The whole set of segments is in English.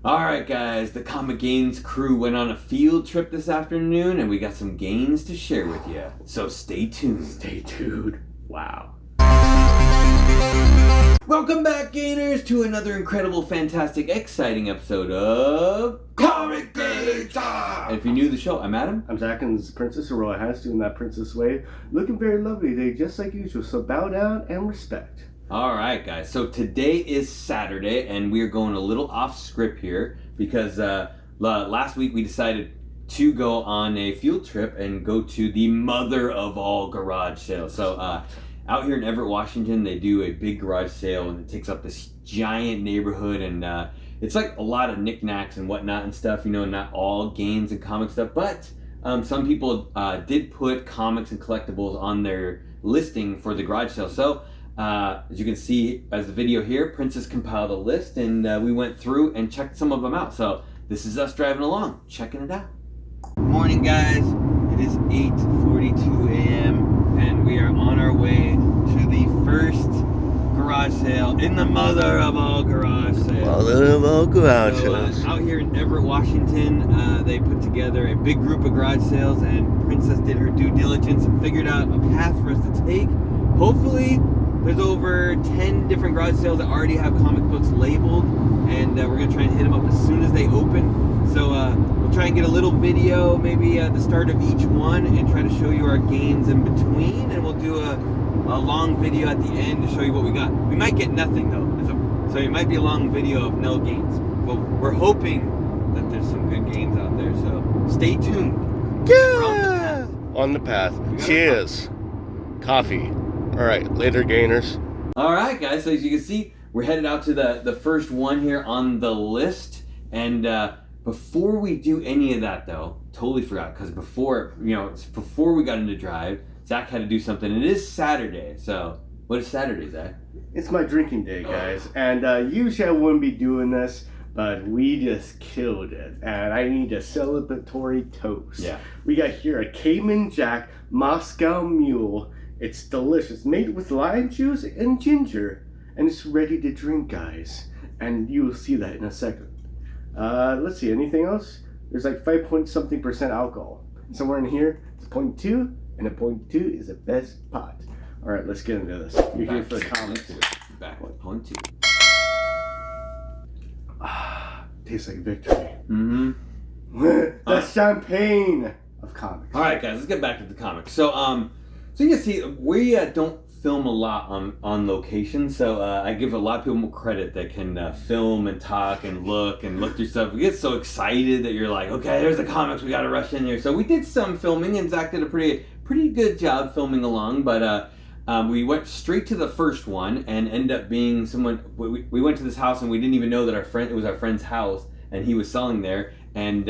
Alright guys, the Comic Gains crew went on a field trip this afternoon and we got some gains to share with you. So stay tuned. Stay tuned. Wow. Welcome back, Gainers, to another incredible, fantastic, exciting episode of Comic Gains! And if you're new to the show, I'm Adam. I'm Zach, and this is Princess Aurora has doing that princess way. Looking very lovely today, just like usual, so bow down and respect. Alright guys, so today is Saturday and we are going a little off script here because last week we decided to go on a field trip and go to the mother of all garage sales. So out here in Everett, Washington, they do a big garage sale and it takes up this giant neighborhood and it's like a lot of knickknacks and whatnot and stuff, you know, not all games and comic stuff, but some people did put comics and collectibles on their listing for the garage sale. So as you can see as the video here, Princess compiled a list and we went through and checked some of them out. So this is us driving along, checking it out. Morning guys, it is 8:42 a.m. and we are on our way to the first garage sale in the mother of all garage sales. Mother of all garage sales. Out here in Everett, Washington, they put together a big group of garage sales and Princess did her due diligence and figured out a path for us to take. Hopefully, there's over 10 different garage sales that already have comic books labeled, and we're going to try and hit them up as soon as they open. So we'll try and get a little video maybe at the start of each one and try to show you our gains in between, and we'll do a long video at the end to show you what we got. We might get nothing though, so it might be a long video of no gains. But we're hoping that there's some good gains out there, so stay tuned. Yeah! On the path. Cheers. Coffee. All right, later, Gainers. All right, guys. So as you can see, we're headed out to the first one here on the list. And before we do any of that, though, totally forgot because before we got into drive, Zach had to do something. It is Saturday. So what is Saturday, Zach? It's my drinking day, guys. And usually I wouldn't be doing this, but we just killed it. And I need a celebratory toast. Yeah. We got here a Cayman Jack Moscow Mule. It's delicious, made with lime juice and ginger, and it's ready to drink, guys. And you will see that in a second. Let's see, anything else? There's like 5-point-something% alcohol. Somewhere in here, it's 0.2, and a 0.2 is the best pot. All right, let's get into this. You're here for the comics. Back with 0.2. Tastes like victory. Mm-hmm. That's champagne of comics. All right, guys, let's get back to the comics. So you can see, we don't film a lot on location, so I give a lot of people credit that can film and talk and look through stuff. We get so excited that you're like, okay, there's the comics, we gotta rush in here. So we did some filming, and Zach did a pretty good job filming along, but we went straight to the first one and ended up being someone, we went to this house and we didn't even know that it was our friend's house, and he was selling there, and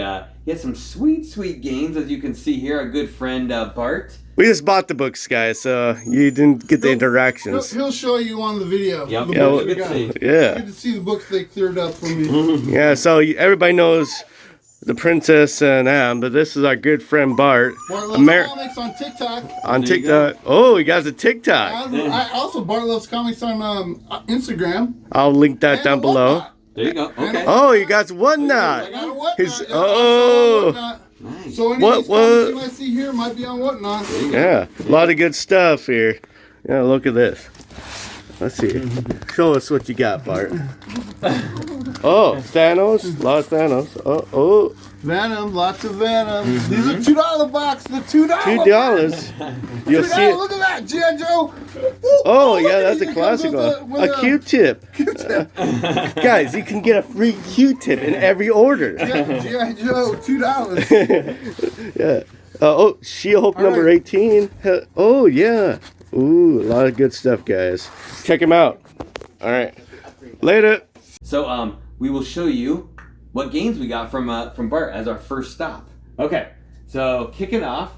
he had some sweet gains, as you can see here, our good friend Bart. We just bought the books, guys, so you didn't get the interactions. He'll show you on the video. Yep. The Yeah, books we good got. to see. Yeah. Good to see the books they cleared up for me. Yeah, so everybody knows the Princess and Am, but this is our good friend Bart. Bart Loves Comics on TikTok. On There you TikTok. Oh, he got a TikTok. I also Bart Loves Comics on Instagram. I'll link that And down below. Whatnot. There you go. Okay. Oh, you got I Whatnot. got a Whatnot. His- Yeah, oh. Whatnot. Nice. So any What- of these comics you what- might see here might be on Whatnot. Yeah, a lot of good stuff here. Yeah, look at this. Let's see. Show us what you got, Bart. Oh, Thanos. A lot of Thanos. Oh. Venom, lots of Venom. These are $2 box. The $2. $2. You'll see it. Look at that, G.I. Joe. Oh, look yeah, at that's it. a It classic comes one. with A Q-tip. Q-tip. Guys, you can get a free Q-tip in every order. Yeah, G.I. Joe, $2. Yeah. Oh, She-Hulk All number right. 18. Oh, yeah. Ooh, a lot of good stuff, guys. Check him out. All right. Later. So we will show you what gains we got from Bart as our first stop. Okay, so kicking off,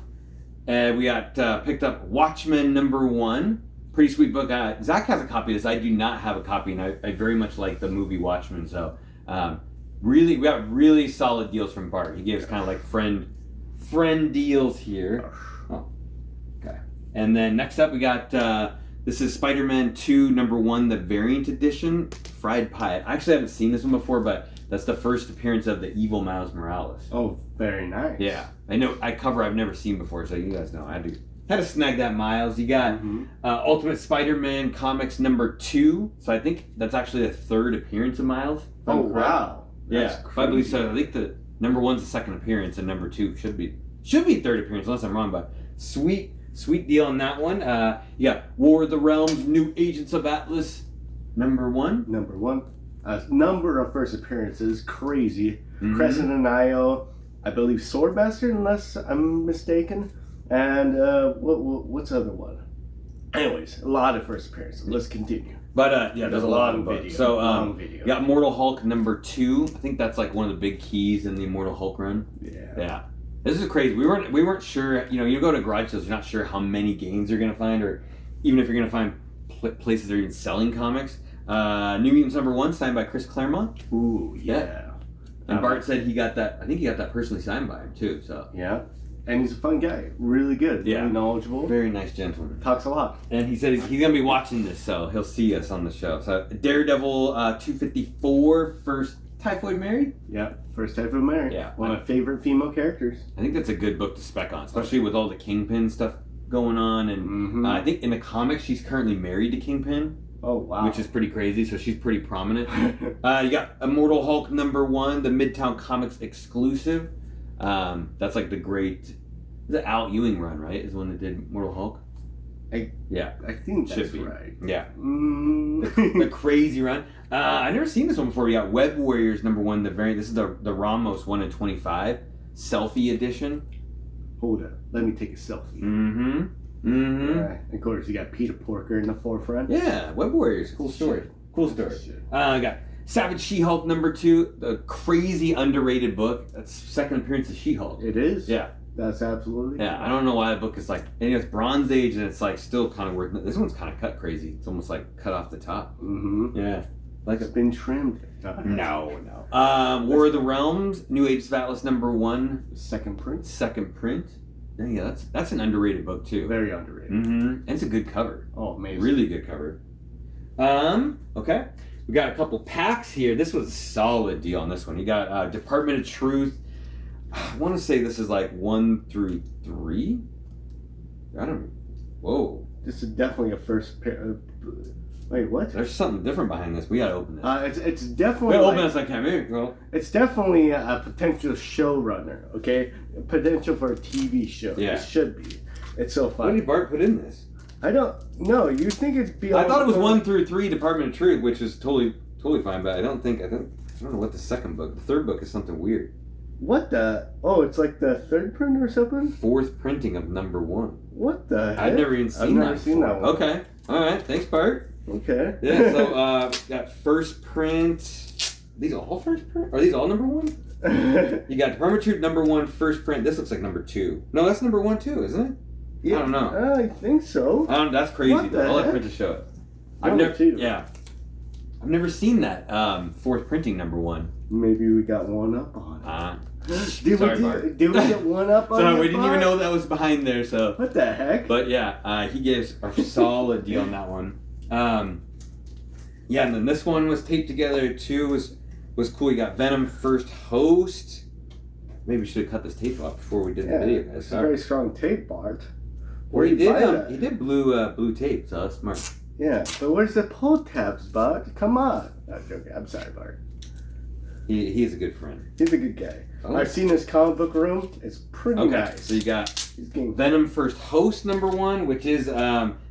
we got picked up Watchmen #1. Pretty sweet book. Zach has a copy of this. I do not have a copy, and I very much like the movie Watchmen. So we got really solid deals from Bart. He gave us kind of like friend deals here. Oh, okay. And then next up we got this is Spider-Man 2 #1, the variant edition, Fried Pie. I actually haven't seen this one before, but That's the first appearance of the evil Miles Morales. Oh, very nice. Yeah, I know. I've never seen before, so you guys know. I had to snag that Miles. You got Ultimate Spider-Man Comics #2, so I think that's actually the third appearance of Miles. if I'm Oh, correct. wow. Yeah, if I believe so. I think the #1's the second appearance, and #2 should be third appearance, unless I'm wrong. But sweet deal on that one. You got War of the Realms, New Agents of Atlas, #1. Number 1. A number of first appearances. Crazy. Mhm. Crescent and Io. I believe Swordmaster, unless I'm mistaken. And what's the other one? Anyways, a lot of first appearances. Let's continue. But yeah, there's a lot of video. books. So long video. you got Immortal Hulk #2. I think that's like one of the big keys in the Immortal Hulk run. Yeah. Yeah. This is crazy. We weren't sure. You go to garage sales, you're not sure how many games you're gonna find, or even if you're gonna find places that are even selling comics. New Mutants #1, signed by Chris Claremont. Ooh, yeah. And Bart said he got that. I think he got that personally signed by him too. So Yeah. And he's a fun guy. Really good. Yeah. Really knowledgeable. very nice gentleman. Talks a lot. And he said he's gonna be watching this, so he'll see us on the show. So Daredevil 254, first Typhoid Mary. Yeah. First type of Mary. Yeah. One of my favorite female characters. I think that's a good book to spec on, especially with all the Kingpin stuff going on. And Mm-hmm. I think in the comics she's currently married to Kingpin, Oh, wow. which is pretty crazy. So she's pretty prominent. You got Immortal Hulk #1, the Midtown Comics exclusive. That's like the great. The Al Ewing run, right? Is the one that did Immortal Hulk. I think that's Should be. right. Yeah. The Mm. crazy run. I never seen this one before. We got Web Warriors #1, the variant. This is the Ramos 1 in 25 selfie edition. Hold up. Let me take a selfie. Mm-hmm. Of course, you got Peter Porker in the forefront. Yeah, Web Warriors. Cool story. Cool story. I got Savage She-Hulk #2, the crazy underrated book. That's second appearance of She-Hulk. It is? Yeah. That's absolutely. Yeah, I don't know why the book is like, and it's Bronze Age and it's like still kind of worth. This one's kind of cut crazy. It's almost like cut off the top. Mm-hmm. Yeah. Like It's been trimmed. No. War of the Realms, New Age of Atlas #1, Second print. second print. Yeah, that's an underrated book too. Very underrated. Mm-hmm. And it's a good cover. Oh, amazing. Really good cover. Okay. We got a couple packs here. This was a solid deal on this one. You got Department of Truth. I want to say this is like 1 through 3. I don't. Whoa. This is definitely a first pair. Wait, what? There's something different behind this. We gotta open this. It's we definitely. gotta open this like here, girl. It's definitely a potential showrunner. Okay, potential for a TV show. Yeah. It should be. It's so What fun. did Bart put in this? I don't know. You think it'd be? I thought it was 1 through 3 Department of Truth, which is totally fine. But I don't know what the second book. The third book is something weird. What the? Oh, it's like the third print or something. Fourth printing of #1. What the heck? I've never even seen that. seen that one. Okay. All right. Thanks, Bart. Okay. Yeah. So got first print. These are all first print? Are these all #1? You got Department of Truth #1 first print. This looks like #2. No, that's #1 too, isn't it? Yeah, I don't know. I think so. I don't. That's crazy What though. the I'll let heck? print to show it. #2. Yeah. I've never seen that fourth printing #1. Maybe we got one up on it. Did Sorry, we Bart. did we get one up on So it, we didn't even Bart? know that was behind there. So, What the heck? but yeah, he gives a solid deal on that one. Yeah, and then this one was taped together too. Was cool. You got Venom first host. Maybe we should have cut this tape off before we did the video, guys. It's a very strong tape, Bart. Or he Where'd you buy did. that? He did blue tape. So that's smart. Yeah, but where's the pull tabs, Bart? Come on. I'm joking. I'm sorry, Bart. He is a good friend. He's a good guy. Oh. I've seen his comic book room. It's pretty Okay, nice. so you got He's getting Venom first host #1, which is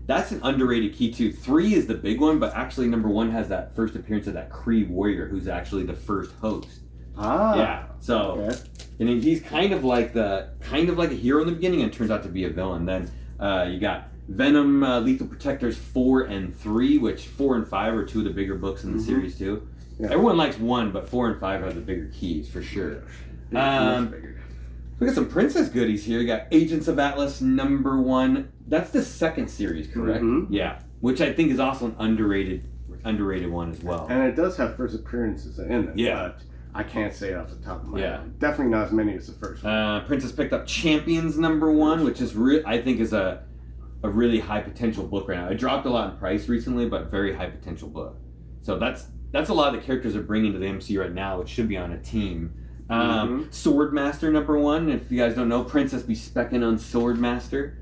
that's an underrated key too. 3 is the big one, but actually #1 has that first appearance of that Kree warrior who's actually the first host. Yeah. So Okay. and he's kind of like a hero in the beginning and turns out to be a villain. Then you got Venom Lethal Protectors 4 and 3, which 4 and 5 are 2 of the bigger books in the Mhm. series too. Yeah. Everyone likes 1, but 4 and 5 are the bigger keys for sure. Much bigger. We got some Princess goodies here. You got Agents of Atlas #1. That's the second series, correct? Mhm. Yeah. Which I think is also an underrated one as well. And it does have first appearances in it. Yeah. But I can't say it off the top of my Yeah. head. Definitely not as many as the first one. Princess picked up Champions #1, which is I think is a really high potential book right now. It dropped a lot in price recently, but very high potential book. So that's that's a lot of the characters they're bringing to the MCU right now, which should be on a team. Swordmaster #1. If you guys don't know, Princess be specking on Swordmaster.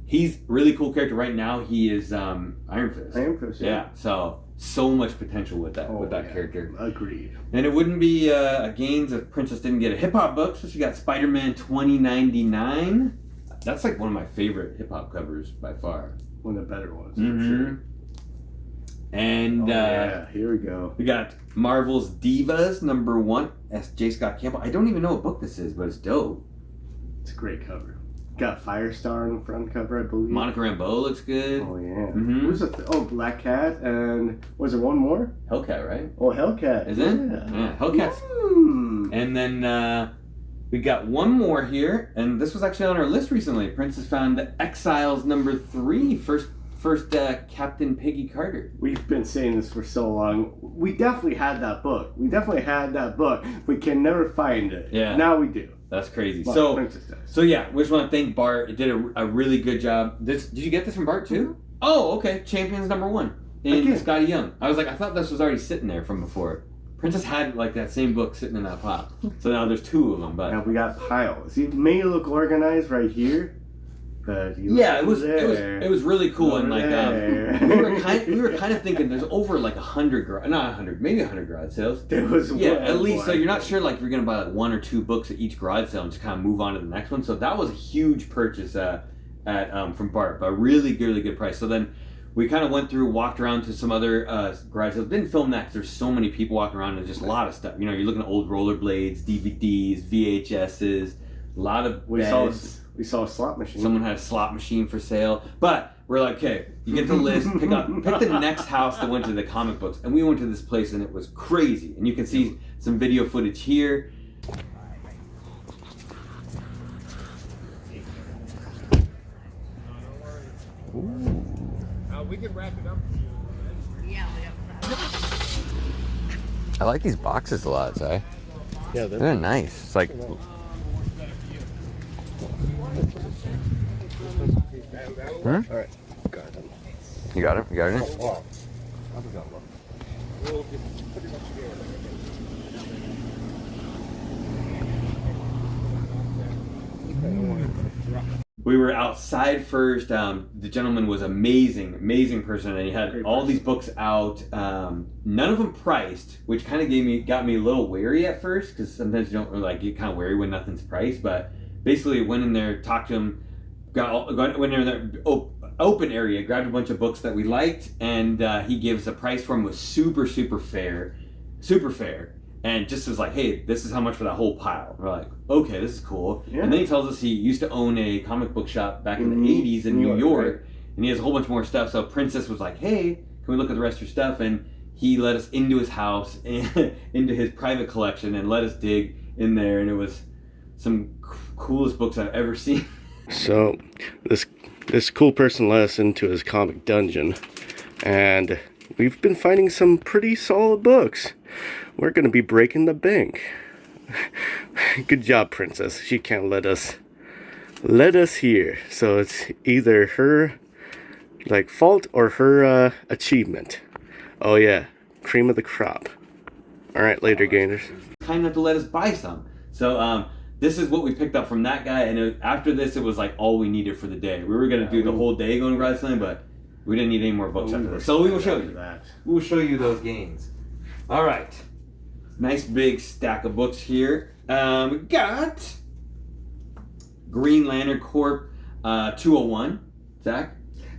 He's a really cool character right now. He is Iron Fist. Iron Fist. Yeah. So much potential with that character. Agreed. And it wouldn't be a Gaines if Princess didn't get a hip hop book. So she got Spider-Man 2099. That's like one of my favorite hip hop covers by far. One of the better ones, Mm-hmm. for sure. And here we go. we got Marvel's Divas #1. That's J. Scott Campbell. I don't even know what book this is, but it's dope. It's a great cover. Got Firestar on the front cover, I believe. Monica Rambeau looks good. Oh yeah. Mhm. Who's Black Cat, and was there one more? Hellcat, right? Oh, Hellcat. Is it? Yeah, Hellcat's. And then we got one more here, and this was actually on our list recently. Princess found Exiles #3, first Captain Peggy Carter. We've been saying this for so long. We definitely had that book. We can never find it. Yeah. Now we do. That's crazy. Well, Princess does. So yeah, we just want to thank Bart. It did a really good job. Did you get this from Bart too? Oh, okay. Champions #1 in Again. Scotty Young. I was like, I thought this was already sitting there from before. Princess had like that same book sitting in that pile. So now there's two of them. But Now we got piles. It may look organized right here, but yeah, it was really cool. And like we were kind of thinking there's over like 100, not 100, maybe 100 garage sales. There was At least. So you're not sure like if you're gonna buy like 1 or 2 books at each garage sale and just kind of move on to the next one. So that was a huge purchase from Bart, but a really good price. So then we kind of went through, walked around to some other garage sales. Didn't film that because there's so many people walking around and just a lot of stuff. You know, you're looking at old rollerblades, DVDs, VHSs, a lot of beds. We saw a slot machine. Someone had a slot machine for sale. But we're like, okay, you get the list, pick the next house that went to the comic books. And we went to this place and it was crazy. And you can see some video footage here. Ooh. We can wrap it up. Yeah, we have. I like these boxes a lot, Si. Yeah, They're nice. It's like... All right. Got them. You got it? You got it in? Wow. We were outside first. The gentleman was amazing person, and he had all these books out. None of them priced, which kind of got me a little wary at first, because sometimes you don't really get kind of wary when nothing's priced. But basically, went in there, talked to him, went in there, open area, grabbed a bunch of books that we liked, and he gave us a price for them. Was super fair. And just was like, hey, this is how much for that whole pile. We're like, okay, this is cool. Yeah. And then he tells us he used to own a comic book shop back in the 80s in New York. And he has a whole bunch more stuff. So Princess was like, hey, can we look at the rest of your stuff? And he let us into his house, and into his private collection, and let us dig in there. And it was some coolest books I've ever seen. So this cool person let us into his comic dungeon, and we've been finding some pretty solid books. We're gonna be breaking the bank. Good job, Princess. She can't let us here. So it's either her fault or her achievement. Oh yeah, cream of the crop. All right, later, Gainers. Kind enough to let us buy some. So this is what we picked up from that guy, and after this, it was like all we needed for the day. We were gonna do the whole day going garage selling, but we didn't need any more books after this. So we will show you that. We'll show you those gains. All right, nice big stack of books here. We got Green Lantern Corp 201. Zach.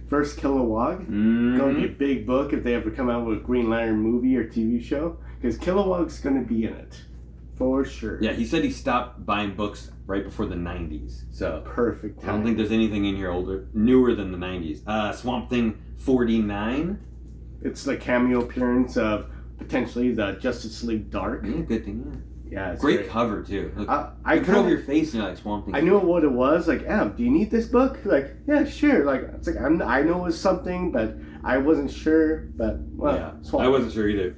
First Kilowog. Going to be a big book if they ever come out with a Green Lantern movie or TV show, because Kilowog's going to be in it. For sure. Yeah, he said he stopped buying books right before the 90s. So perfect time. I don't think there's anything in here newer than the 90s. Swamp Thing 49. It's the cameo appearance of potentially the Justice League Dark. Yeah, good thing. Yeah, it's great cover too. Look, I you put it over your face and you're like Swamp Thing. I knew what it was. Like, do you need this book? Like, yeah, sure. Like, it's like I know it was something, but I wasn't sure. But well, yeah, I wasn't sure either.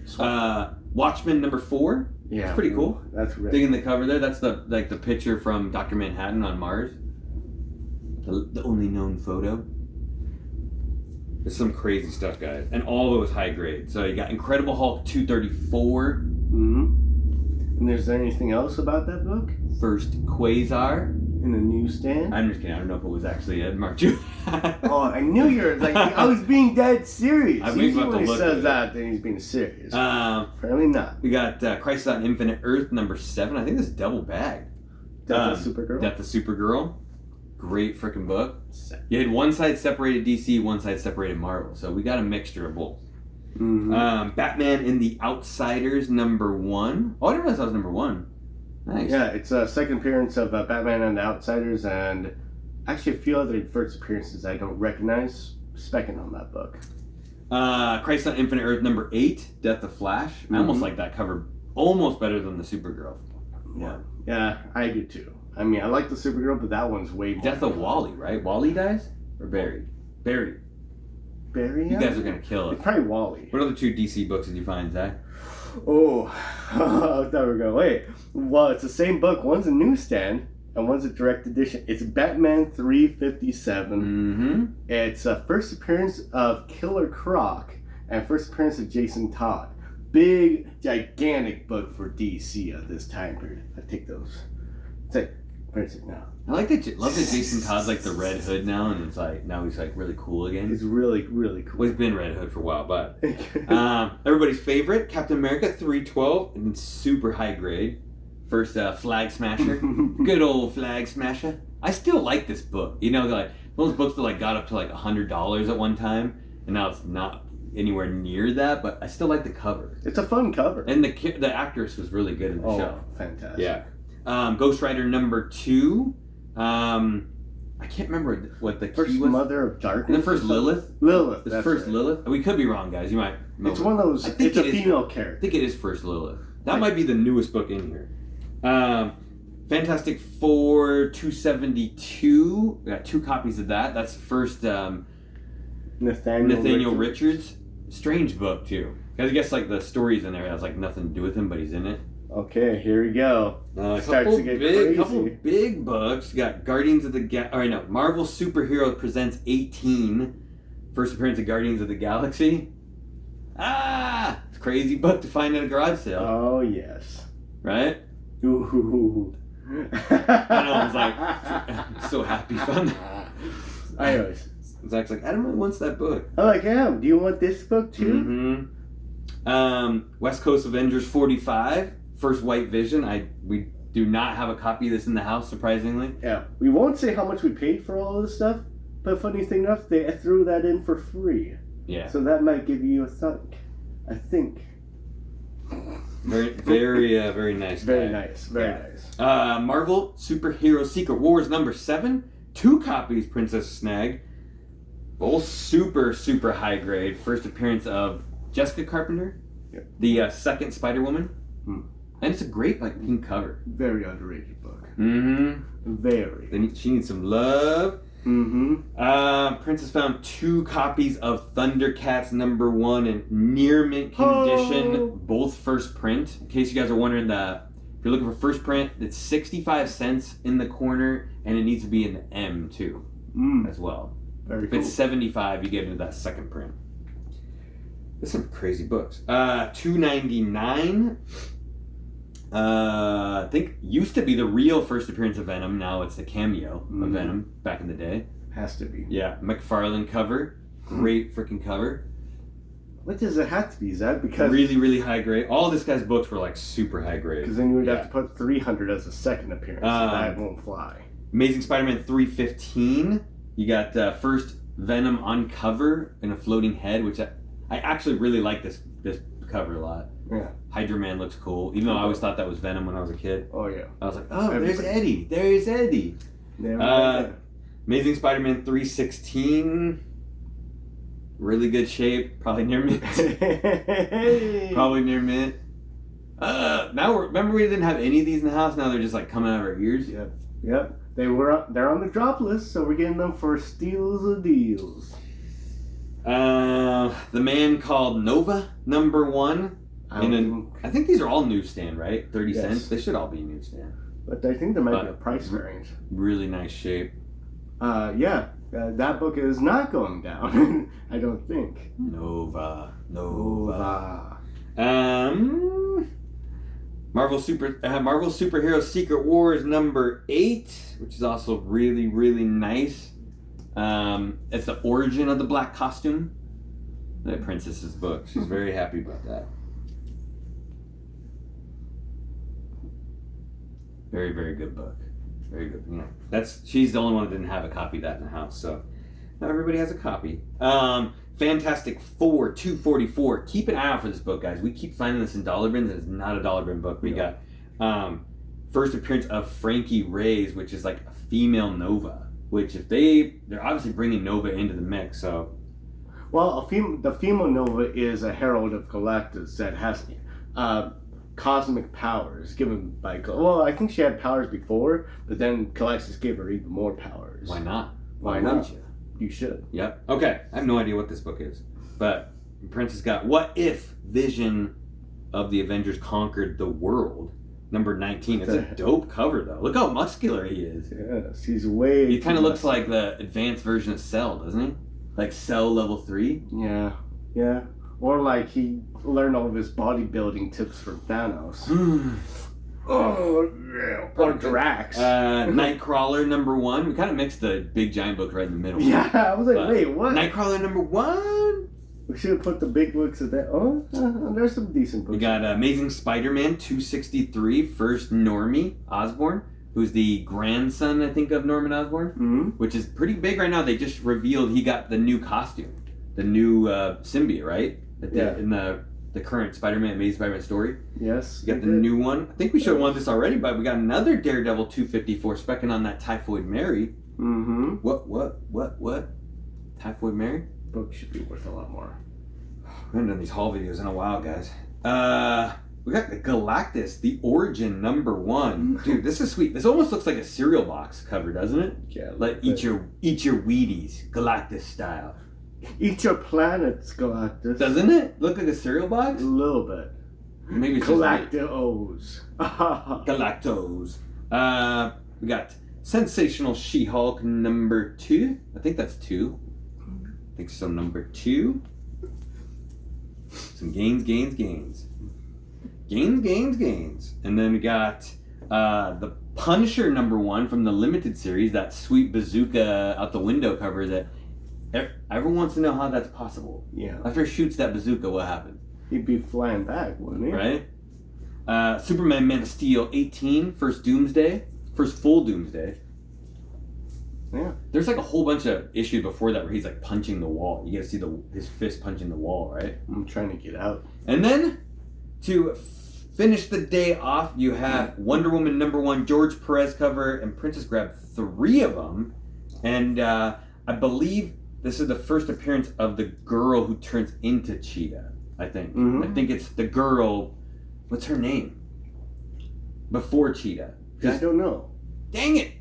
Watchmen #4. Yeah, it's pretty cool. That's right. Digging the cover there. That's the picture from Dr. Manhattan on Mars. The only known photo. There's some crazy stuff, guys. And all those high grade. So you got Incredible Hulk 234. Mm-hmm. And is there anything else about that book? First Quasar. In the newsstand? I'm just kidding. I don't know if it was actually Ed Mark Jr. Oh, I knew you were like, I was being dead serious. I was Usually about to when he look says at that, then he's being serious. We Apparently not. got Crisis on Infinite Earth number 7. I think this is double bagged. Death of Supergirl? Death of Supergirl. Great freaking book. You had one side separated DC, one side separated Marvel. So we got a mixture of both. Mm-hmm. Batman and the Outsiders number 1. Oh, I didn't realize that was number 1. Nice. Yeah, it's a second appearance of Batman and the Outsiders, and actually a few other first appearances I don't recognize specking on that book. Crisis on Infinite Earth number 8, Death of Flash. I almost like that cover almost better than the Supergirl. Yeah, I do too. I mean, I like the Supergirl, but that one's way more. Death of Wally, right? Wally dies? Or Barry? Barry. Barry? You guys are going to kill it. It's probably Wally. What other 2 DC books did you find, Zach? Oh, I thought we were going, wait. Well, it's the same book. One's a newsstand, and one's a direct edition. It's Batman 357. Mm-hmm. It's a first appearance of Killer Croc and first appearance of Jason Todd. Big, gigantic book for DC at this time period. I take those. It's like, where's it now? I like that. Love that Jason Todd's like the Red Hood now, and it's like now he's like really cool again. It's really, really cool. Well, he's been Red Hood for a while, but everybody's favorite, Captain America 312, and super high grade. First Flag Smasher, good old Flag Smasher. I still like this book. You know, like those books that like got up to like $100 at one time, and now it's not anywhere near that. But I still like the cover. It's a fun cover. And the actress was really good in the show. Fantastic. Yeah. Ghost Rider number 2. I can't remember what the First key was. Mother of Darkness. The first Lilith. Lilith. This That's first right. Lilith. We could be wrong, guys. You might know. It's one of those. I think It's a it is- female I character. think it is first Lilith. That might be the newest book in here. Fantastic Four 272. We got 2 copies of that. That's first Nathaniel Richards. Strange book too. Because I guess like the stories in there has like nothing to do with him, but he's in it. Okay, here we go. Starts Couple to get couple crazy. big books. You got Guardians of the Marvel Superhero Presents 18. First appearance of Guardians of the Galaxy. It's a crazy book to find at a garage sale, Oh yes. right? Ooh. I know. I was like, I'm so happy found that. Anyways, Zach's like, Adam really wants that book. I'm like, yeah. Do you want this book too? Mm-hmm. West Coast Avengers 45. First White Vision. We do not have a copy of this in the house, surprisingly. Yeah. We won't say how much we paid for all of this stuff, but funny thing enough, they threw that in for free. Yeah. So that might give you a thunk. I think. Very, very nice. Very guy. nice. Very Yeah. nice. Marvel Superhero Secret Wars number 7. 2 copies Princess Snag. Both super high grade. First appearance of Jessica Carpenter. Yep. The second Spider-Woman. Hmm. And it's a great like pink cover. Very underrated book. Mm-hmm. Very. She needs some love. Mm-hmm. Princess found 2 copies of Thundercats number 1 in near mint condition, Oh. both first print. In case you guys are wondering, if you're looking for first print, it's 65 cents in the corner, and it needs to be in the M too, as well. Very If cool. it's 75, you get into that second print. There's some crazy books. $2.99. I think used to be the real first appearance of Venom. Now it's the cameo of Venom back in the day. Has to be. Yeah, McFarlane cover. Great freaking cover. What does it have to be, Zach? Because Really high grade. All this guy's books were like super high grade. then you would Yeah. have to put 300 as a second appearance. So that won't fly. Amazing Spider-Man 315. You got first Venom on cover in a floating head, which I actually really like this cover a lot. Yeah. Hydra Man looks cool, even though I always thought that was Venom when I was a kid. Oh yeah. I was like, oh, Everybody. there's Eddie. There's Eddie. Amazing Spider-Man 316. Really good shape. Probably near mint. Probably near mint. Remember we didn't have any of these in the house. Now they're just like coming out of our ears. Yep. They're on the drop list, so we're getting them for steals of deals. The Man Called Nova number 1. I think these are all newsstand, right? 30 cents. They should all be newsstand. But I think there might be a price variance. Really nice shape. Yeah. That book is not going down. I don't think. Nova. Marvel Superhero Secret Wars number 8, which is also really, really nice. It's the origin of the black costume. The princess's book. She's very happy about that. Very, very good book. Very good. Yeah, she's the only one that didn't have a copy of that in the house. So now everybody has a copy. Fantastic Four 244. Keep an eye out for this book, guys. We keep finding this in dollar bins, and it's not a dollar bin book. We got first appearance of Frankie Reyes, which is like a female Nova. Which if they're obviously bringing Nova into the mix. So, well, the female Nova is a herald of Galactus that has cosmic powers given by. Well, I think she had powers before, but then Galactus gave her even more powers. Why not? Why not? You should. Yep. Okay. I have no idea what this book is, but Prince has got What If Vision of the Avengers Conquered the World, number 19. It's a dope cover though. Look how muscular he is. Yes, he's way. He kind of looks like the advanced version of Cell, doesn't he? Like Cell level 3. Yeah. Or like he learned all of his bodybuilding tips from Thanos. Oh, yeah. Or Drax. Nightcrawler number 1. We kind of mixed the big giant book right in the middle. Yeah, I was like, wait, what? Nightcrawler number 1. We should have put the big books at that. Oh, there's some decent books. We got Amazing Spider-Man 263, first Normie Osborn, who's the grandson, I think, of Norman Osborn, which is pretty big right now. They just revealed he got the new costume, the new symbiote, right? In the current Spider-Man, Amazing Spider-Man story. Yes. You got the new one. I think we should have won this already, but we got another Daredevil 254 specking on that Typhoid Mary. Mm-hmm. What? Typhoid Mary? Book should be worth a lot more. We haven't done these haul videos in a while, guys. We got the Galactus, the Origin number 1. Dude, this is sweet. This almost looks like a cereal box cover, doesn't it? Yeah. Like eat your Wheaties, Galactus style. Eat your planets, Galactus. Doesn't it look like a cereal box? A little bit. Maybe it's Galactos. Galactos. We got Sensational She-Hulk number 2. I think that's 2. I think so. Number 2. Some gains. And then we got the Punisher number 1 from the limited series, that sweet bazooka out the window cover that everyone wants to know how that's possible. Yeah. After he shoots that bazooka, what happens? He'd be flying back, wouldn't he? Right? Superman Man of Steel 18, first full Doomsday. Yeah. There's like a whole bunch of issues before that where he's like punching the wall. You get to see his fist punching the wall, right? I'm trying to get out. And then to finish the day off, you have Wonder Woman number 1 George Perez cover, and Princess grabbed 3 of them. And I believe this is the first appearance of the girl who turns into Cheetah, I think. Mm-hmm. I think it's the girl, what's her name? Before Cheetah. I don't know. Dang it!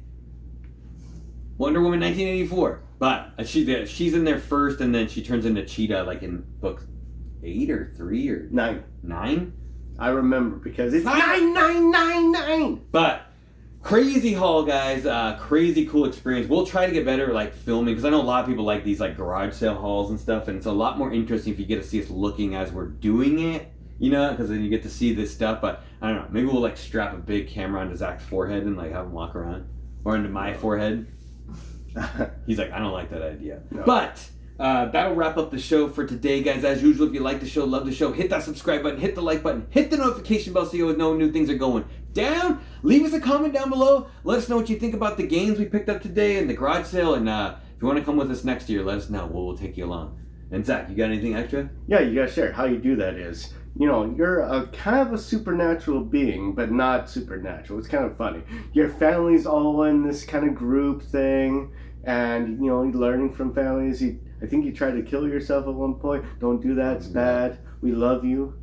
Wonder Woman 1984. But she's in there first, and then she turns into Cheetah like in book 8 or 3 or 9. 9? I remember because it's 9. But crazy haul, guys. Crazy cool experience. We'll try to get better like filming, because I know a lot of people like these like garage sale hauls and stuff, and it's a lot more interesting if you get to see us looking as we're doing it, you know, because then you get to see this stuff. But I don't know, maybe we'll like strap a big camera onto Zach's forehead and like have him walk around, or into my forehead. He's like, I don't like that idea. No. But that'll wrap up the show for today, guys. As usual, if you like the show, love the show, hit that subscribe button, hit the like button, hit the notification bell so you always know when new things are going down. Leave us a comment down below. Let us know what you think about the games we picked up today and the garage sale. And if you want to come with us next year, let us know. We'll take you along. And Zach, you got anything extra? Yeah, you gotta share. How you do that is, you know, you're a kind of a supernatural being, but not supernatural. It's kind of funny. Your family's all in this kind of group thing, and you know, you're learning from families. I think you tried to kill yourself at one point. Don't do that. It's bad. We love you.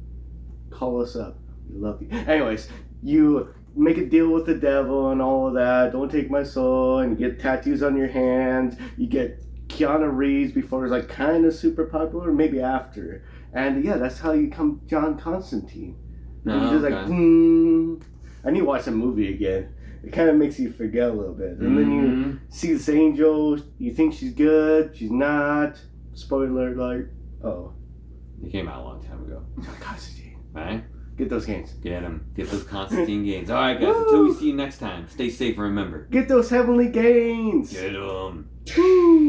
Call us up. We love you. Anyways, you make a deal with the devil and all of that. Don't take my soul, and you get tattoos on your hands. You get Keanu Reeves before it's like kind of super popular, maybe after. And yeah, that's how you become John Constantine. And you just like, I need to watch the movie again. it kind of makes you forget a little bit. And then you see this angel, you think she's good, she's not. Spoiler alert. Oh. It came out a long time ago. Constantine. Right? Get those gains. Get them. Get those Constantine gains. All right, guys. Until we see you next time, stay safe and remember. Get those heavenly gains. Get them. Woo.